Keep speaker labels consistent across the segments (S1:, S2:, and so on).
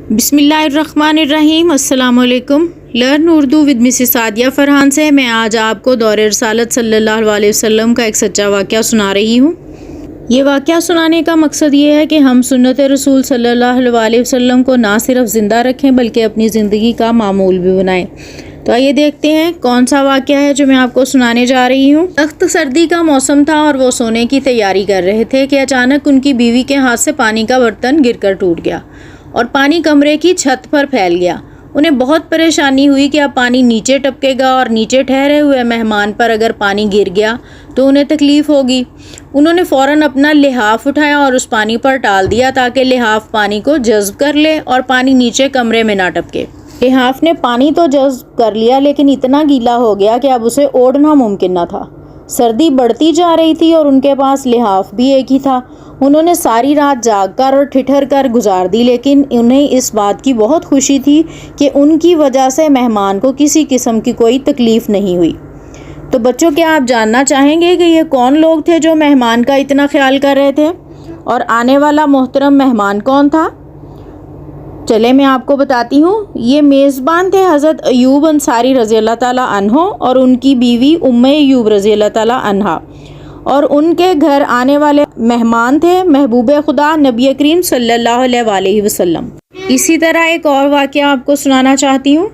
S1: بسم اللہ الرحمن الرحیم۔ السلام علیکم۔ Learn Urdu with Mrs Sadia Farhan سے میں آج آپ کو دور رسالت صلی اللہ علیہ وسلم کا ایک سچا واقعہ سنا رہی ہوں۔ یہ واقعہ سنانے کا مقصد یہ ہے کہ ہم سنت رسول صلی اللہ علیہ وسلم کو نہ صرف زندہ رکھیں بلکہ اپنی زندگی کا معمول بھی بنائیں۔ تو آئیے دیکھتے ہیں کون سا واقعہ ہے جو میں آپ کو سنانے جا رہی ہوں۔ سخت سردی کا موسم تھا اور وہ سونے کی تیاری کر رہے تھے کہ اچانک ان کی بیوی کے ہاتھ سے پانی کا برتن گر کر ٹوٹ گیا اور پانی کمرے کی چھت پر پھیل گیا۔ انہیں بہت پریشانی ہوئی کہ اب پانی نیچے ٹپکے گا اور نیچے ٹھہرے ہوئے مہمان پر اگر پانی گر گیا تو انہیں تکلیف ہوگی۔ انہوں نے فوراً اپنا لحاف اٹھایا اور اس پانی پر ڈال دیا تاکہ لحاف پانی کو جذب کر لے اور پانی نیچے کمرے میں نہ ٹپکے۔ لحاف نے پانی تو جذب کر لیا لیکن اتنا گیلا ہو گیا کہ اب اسے اوڑھنا ممکن نہ تھا۔ سردی بڑھتی جا رہی تھی اور ان کے پاس لحاف بھی ایک ہی تھا۔ انہوں نے ساری رات جاگ کر اور ٹھٹھر کر گزار دی لیکن انہیں اس بات کی بہت خوشی تھی کہ ان کی وجہ سے مہمان کو کسی قسم کی کوئی تکلیف نہیں ہوئی۔ تو بچوں، کیا آپ جاننا چاہیں گے کہ یہ کون لوگ تھے جو مہمان کا اتنا خیال کر رہے تھے اور آنے والا محترم مہمان کون تھا؟ چلے میں آپ کو بتاتی ہوں۔ یہ میزبان تھے حضرت ایوب انصاری رضی اللہ تعالیٰ عنہ اور ان کی بیوی ام ایوب رضی اللہ تعالیٰ عنہا، اور ان کے گھر آنے والے مہمان تھے محبوب خدا نبی کریم صلی اللہ علیہ وسلم۔ اسی طرح ایک اور واقعہ آپ کو سنانا چاہتی ہوں۔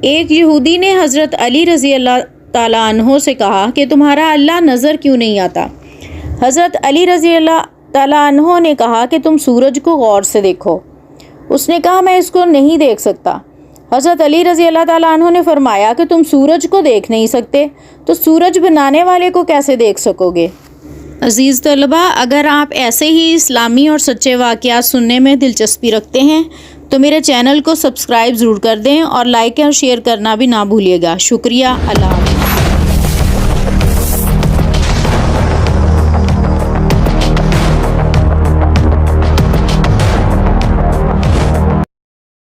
S1: ایک یہودی نے حضرت علی رضی اللہ تعالیٰ عنہ سے کہا کہ تمہارا اللہ نظر کیوں نہیں آتا؟ حضرت علی رضی اللہ تعالیٰ عنہ نے کہا کہ تم سورج کو غور سے دیکھو۔ اس نے کہا میں اس کو نہیں دیکھ سکتا۔ حضرت علی رضی اللہ تعالیٰ عنہ نے فرمایا کہ تم سورج کو دیکھ نہیں سکتے تو سورج بنانے والے کو کیسے دیکھ سکو گے؟ عزیز طلبہ، اگر آپ ایسے ہی اسلامی اور سچے واقعات سننے میں دلچسپی رکھتے ہیں تو میرے چینل کو سبسکرائب ضرور کر دیں اور لائک اور شیئر کرنا بھی نہ بھولیے گا۔ شکریہ۔ اللہ حافظ۔